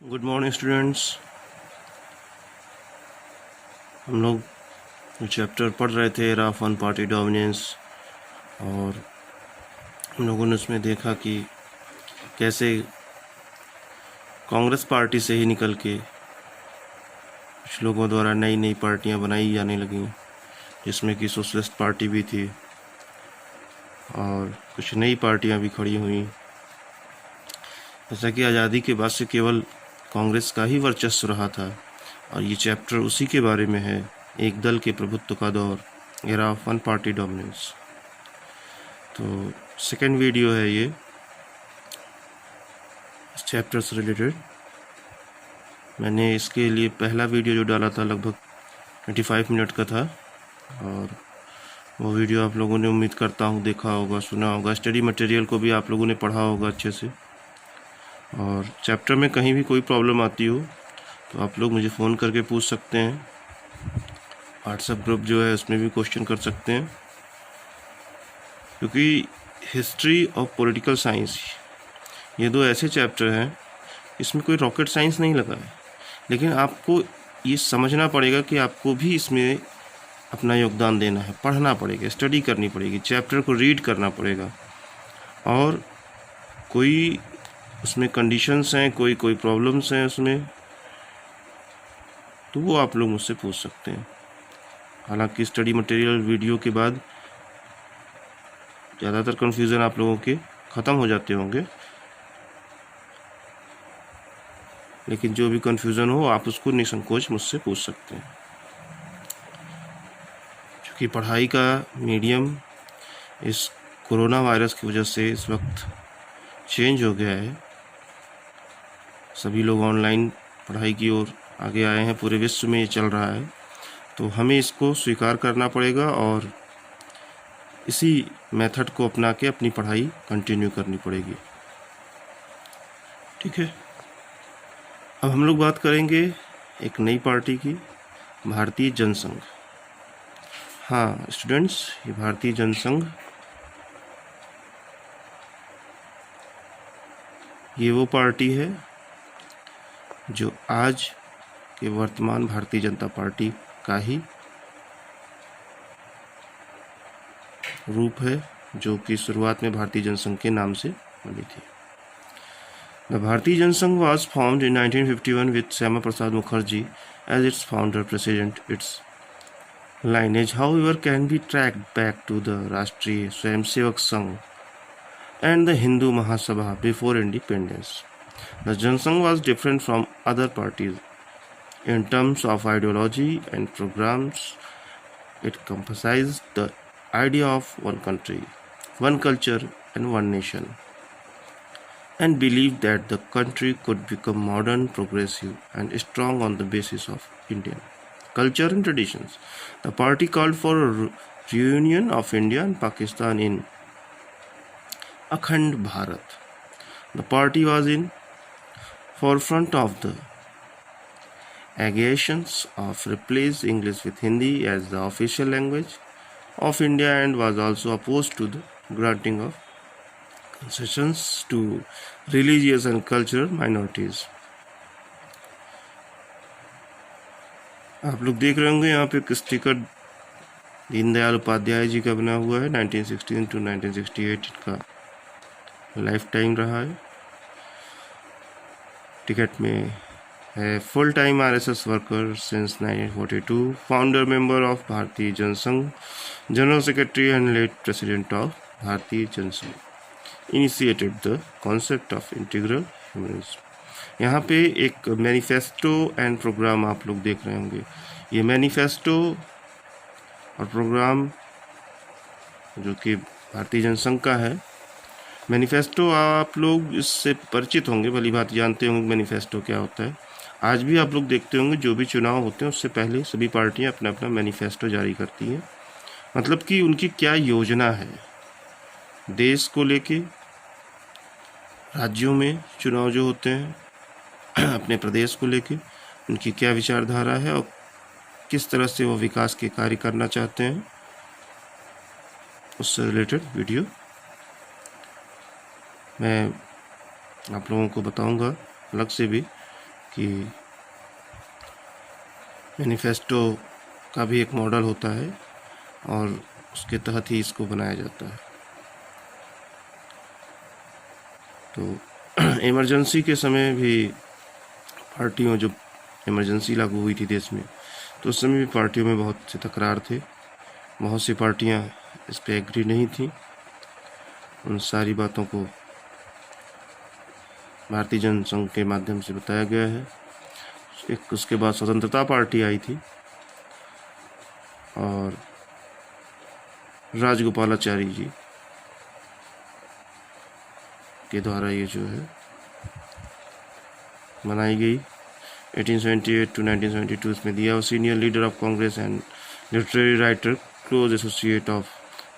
Good morning students. हम लोग जो चैप्टर पढ़ रहे थे era of one party dominance, और हम लोगों ने उसमें देखा कि कैसे कांग्रेस पार्टी से ही निकल के कुछ लोगों द्वारा नई नई पार्टियां बनाई जाने लगीं, जिसमें कि सोशलिस्ट पार्टी भी थी और कुछ नई पार्टियां भी खड़ी हुई। जैसा कि आज़ादी के बाद से केवल कांग्रेस का ही वर्चस्व रहा था, और ये चैप्टर उसी के बारे में है, एक दल के प्रभुत्व का दौर, era of one party dominance. तो सेकेंड वीडियो है ये इस चैप्टर से रिलेटेड। मैंने इसके लिए पहला वीडियो जो डाला था लगभग 25 मिनट का था, और वो वीडियो आप लोगों ने उम्मीद करता हूँ देखा होगा, सुना होगा। स्टडी मटेरियल को भी आप लोगों ने पढ़ा होगा अच्छे से। और चैप्टर में कहीं भी कोई प्रॉब्लम आती हो तो आप लोग मुझे फ़ोन करके पूछ सकते हैं। व्हाट्सएप ग्रुप जो है उसमें भी क्वेश्चन कर सकते हैं, क्योंकि हिस्ट्री और पॉलिटिकल साइंस ये दो ऐसे चैप्टर हैं, इसमें कोई रॉकेट साइंस नहीं लगा है, लेकिन आपको ये समझना पड़ेगा कि आपको भी इसमें अपना योगदान देना है, पढ़ना पड़ेगा, स्टडी करनी पड़ेगी, चैप्टर को रीड करना पड़ेगा। और कोई उसमें कंडीशंस हैं, कोई प्रॉब्लम्स हैं उसमें, तो वो आप लोग मुझसे पूछ सकते हैं। हालांकि स्टडी मटेरियल वीडियो के बाद ज़्यादातर कन्फ्यूज़न आप लोगों के ख़त्म हो जाते होंगे, लेकिन जो भी कन्फ्यूज़न हो आप उसको निसंकोच मुझसे पूछ सकते हैं। क्योंकि पढ़ाई का मीडियम इस कोरोना वायरस की वजह से इस वक्त चेंज हो गया है। सभी लोग ऑनलाइन पढ़ाई की ओर आगे आए हैं, पूरे विश्व में ये चल रहा है, तो हमें इसको स्वीकार करना पड़ेगा और इसी मेथड को अपना के अपनी पढ़ाई कंटिन्यू करनी पड़ेगी। ठीक है, अब हम लोग बात करेंगे एक नई पार्टी की, भारतीय जनसंघ। हाँ स्टूडेंट्स, ये भारतीय जनसंघ ये वो पार्टी है जो आज के वर्तमान भारतीय जनता पार्टी का ही रूप है, जो कि शुरुआत में भारतीय जनसंघ के नाम से बनी थी। द भारतीय Jansangh was formed in 1951 with Syama Prasad Mukherjee as its founder president. Its lineage, however, can be tracked back to the Rashtriya Swayamsevak Sangh and the Hindu Mahasabha before independence. The Jansangh was different from other parties in terms of ideology and programs. It emphasized the idea of one country, one culture and one nation, and believed that the country could become modern, progressive and strong on the basis of Indian culture and traditions. The party called for a reunion of India and Pakistan in Akhand Bharat. The party was in forefront of the aggressions of replace English with Hindi as the official language of India, and was also opposed to the granting of concessions to religious and cultural minorities. आप लोग देख रहे होंगे यहाँ पे एक sticker Deendayal Upadhyay ji का बना हुआ है। 1916 to 1968 का लाइफ टाइम रहा है। टिकट में है full time RSS worker since 1942, founder member of Bharatiya Jansangh, general secretary and late president of Bharatiya Jansangh, initiated the concept of integral humanism. यहाँ पे एक मैनिफेस्टो एंड प्रोग्राम आप लोग देख रहे होंगे। ये मैनिफेस्टो और प्रोग्राम जो कि भारतीय जनसंघ का है, मैनिफेस्टो आप लोग इससे परिचित होंगे, भली बात जानते होंगे मैनिफेस्टो क्या होता है। आज भी आप लोग देखते होंगे जो भी चुनाव होते हैं उससे पहले सभी पार्टियां अपना अपना मैनिफेस्टो जारी करती हैं, मतलब कि उनकी क्या योजना है देश को लेके। राज्यों में चुनाव जो होते हैं अपने प्रदेश को लेके उनकी क्या विचारधारा है और किस तरह से वो विकास के कार्य करना चाहते हैं, उससे रिलेटेड वीडियो मैं आप लोगों को बताऊंगा अलग से भी। कि मैनिफेस्टो का भी एक मॉडल होता है और उसके तहत ही इसको बनाया जाता है। तो इमरजेंसी के समय भी पार्टियों, जब इमरजेंसी लागू हुई थी देश में, तो उस समय भी पार्टियों में बहुत से तकरार थे। बहुत सी पार्टियां इस पे एग्री नहीं थी। उन सारी बातों को भारतीय जनसंघ के माध्यम से बताया गया है। उसके बाद स्वतंत्रता पार्टी आई थी और राजगोपालाचारी जी के द्वारा ये जो है बनाई गई। 1878 to 1972 इसमें दिया। Senior leader of Congress and literary writer, close associate of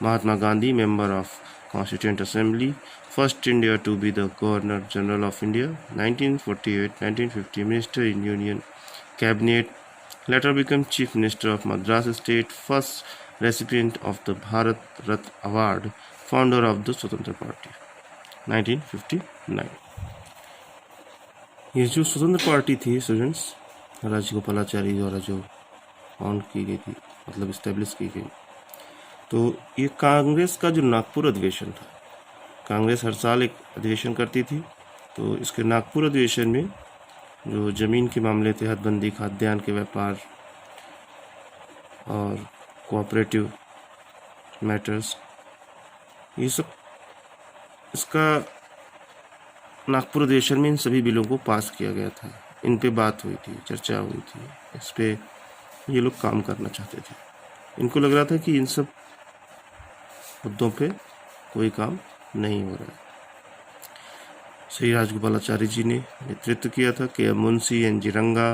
Mahatma Gandhi, member of constituent assembly, first India to be the governor general of India, 1948-1950 minister in union cabinet, later became chief minister of Madras state, first recipient of the Bharat Ratna award, founder of the स्वतंत्र party, 1959। ये जो स्वतंत्र party थी students, Rajagopalachari द्वारा जो found की गई थी, मतलब इस्टेब्लिश की गई, तो ये कांग्रेस का जो नागपुर अधिवेशन था, कांग्रेस हर साल एक अधिवेशन करती थी, तो इसके नागपुर अधिवेशन में जो ज़मीन के मामले थे, हदबंदी, खाद्यान्न के व्यापार और कोऑपरेटिव मैटर्स, ये सब, इसका नागपुर अधिवेशन में इन सभी बिलों को पास किया गया था। इन पे बात हुई थी, चर्चा हुई थी, इस पे ये लोग काम करना चाहते थे। इनको लग रहा था कि इन सब मुद्दों पे कोई काम नहीं हो रहा है। श्री राजगोपालाचारी जी ने नेतृत्व किया था। के एम मुंशी, एन जी रंगा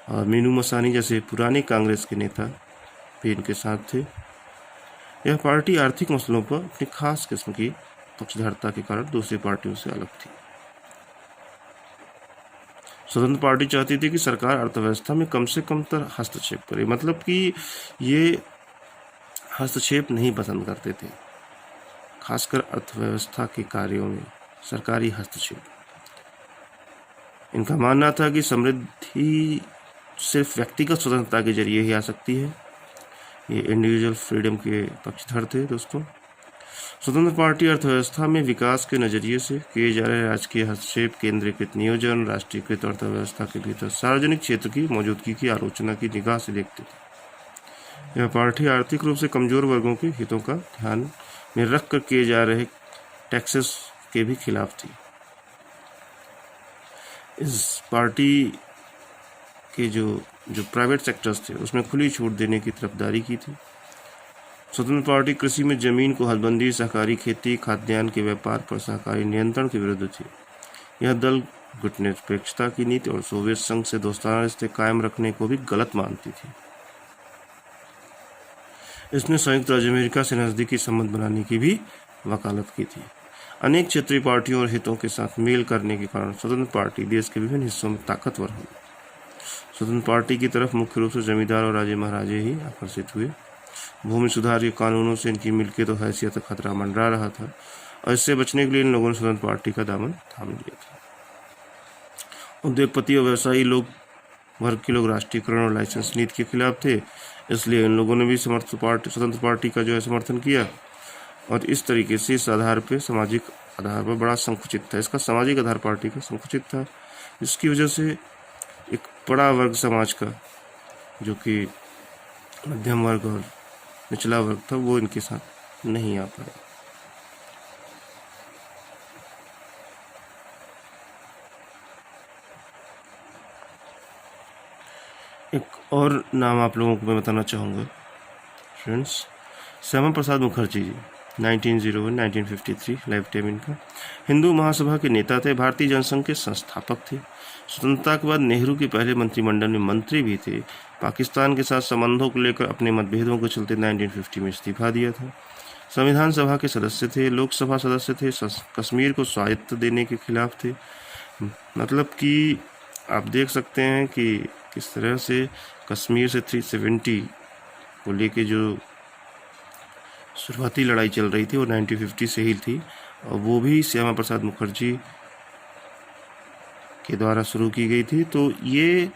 और मीनू मसानी जैसे पुराने कांग्रेस के नेता भी इनके साथ थे। यह पार्टी आर्थिक मसलों पर अपनी खास किस्म की पक्षधरता के कारण दूसरी पार्टियों से अलग थी। स्वतंत्र पार्टी चाहती थी कि सरकार अर्थव्यवस्था में कम से कम तर हस्तक्षेप करे, मतलब कि ये हस्तक्षेप नहीं पसंद करते थे, खासकर अर्थव्यवस्था के कार्यों में सरकारी हस्तक्षेप। इनका मानना था कि समृद्धि सिर्फ व्यक्तिगत स्वतंत्रता के जरिए ही आ सकती है। ये इंडिविजुअल फ्रीडम के पक्षधर थे दोस्तों। स्वतंत्र पार्टी अर्थव्यवस्था में विकास के नजरिए से किए जा रहे राजकीय हस्तक्षेप, केंद्रीकृत नियोजन, राष्ट्रीयकृत अर्थव्यवस्था के भीतर सार्वजनिक क्षेत्र की मौजूदगी की आलोचना की निगाह से देखते थे। यह पार्टी आर्थिक रूप से कमजोर वर्गों के हितों का ध्यान में रख कर किए जा रहे टैक्सेस के भी खिलाफ थी। इस पार्टी के जो प्राइवेट सेक्टर्स थे उसमें खुली छूट देने की तरफदारी की थी। स्वतंत्र पार्टी कृषि में जमीन को हदबंदी, सहकारी खेती, खाद्यान्न के व्यापार पर सहकारी नियंत्रण के विरुद्ध थी। यह दल गुटनिरपेक्षता की नीति और सोवियत संघ से दोस्ताना रिश्ते कायम रखने को भी गलत मानती थी। इसने संयुक्त राज्य अमेरिका से नजदीकी संबंध बनाने की भी वकालत की थी। अनेक क्षेत्रीय पार्टियों और हितों के साथ मेल करने के कारण स्वतंत्र पार्टी देश के विभिन्न हिस्सों में ताकतवर हुई। स्वतंत्र पार्टी की तरफ मुख्य रूप से जमींदार और राजे महाराजे ही आकर्षित हुए। भूमि सुधार के कानूनों से इनकी मिल्कियत और हैसियत का खतरा मंडरा रहा था और इससे बचने के लिए इन लोगों ने स्वतंत्र पार्टी का दामन थाम लिया था। उद्योगपति और व्यवसायी लोग वर्ग के लोग राष्ट्रीयकरण और लाइसेंस नीति के खिलाफ थे, इसलिए इन लोगों ने भी स्वतंत्र पार्टी का जो है समर्थन किया और इस तरीके से इस आधार पर, सामाजिक आधार पर बड़ा संकुचित था। इसका सामाजिक आधार पार्टी का संकुचित था, जिसकी वजह से एक बड़ा वर्ग समाज का, जो कि मध्यम वर्ग और निचला वर्ग था, वो इनके साथ नहीं आ पाया। एक और नाम आप लोगों को मैं बताना चाहूँगा friends, Shyama Prasad Mukherjee ji, 1901-1953 life time इनका। हिंदू महासभा के नेता थे, भारतीय जनसंघ के संस्थापक थे। स्वतंत्रता के बाद नेहरू के पहले मंत्रिमंडल में मंत्री भी थे। पाकिस्तान के साथ संबंधों को लेकर अपने मतभेदों के चलते 1950 में इस्तीफा दिया था। संविधान सभा के सदस्य थे, लोकसभा सदस्य थे, कश्मीर को स्वायत्त देने के खिलाफ थे। मतलब कि आप देख सकते हैं कि किस तरह से कश्मीर से 370 को लेके जो शुरुआती लड़ाई चल रही थी वो 1950 से ही थी, और वो भी श्यामा प्रसाद मुखर्जी के द्वारा शुरू की गई थी। तो ये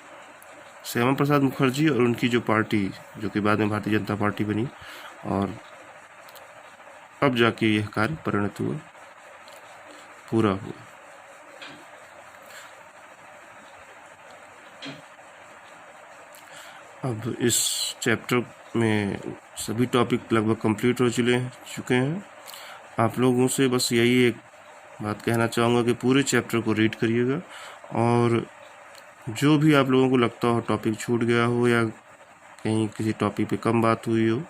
श्यामा प्रसाद मुखर्जी और उनकी जो पार्टी, जो कि बाद में भारतीय जनता पार्टी बनी, और अब जाके यह कार्य परिणत हुआ, पूरा हुआ। अब इस चैप्टर में सभी टॉपिक लगभग कंप्लीट हो चुके हैं। आप लोगों से बस यही एक बात कहना चाहूँगा कि पूरे चैप्टर को रीड करिएगा, और जो भी आप लोगों को लगता हो टॉपिक छूट गया हो या कहीं किसी टॉपिक पे कम बात हुई हो,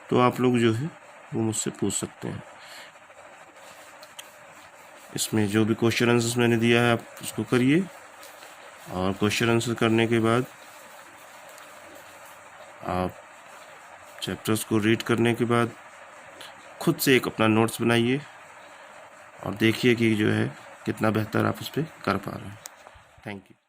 तो आप लोग जो है वो मुझसे पूछ सकते हैं। इसमें जो भी क्वेश्चन आंसर्स मैंने दिया है आप उसको करिए, और क्वेश्चन आंसर करने के बाद आप चैप्टर्स को रीड करने के बाद खुद से एक अपना नोट्स बनाइए और देखिए कि जो है कितना बेहतर आप उस पर कर पा रहे हैं। Thank you.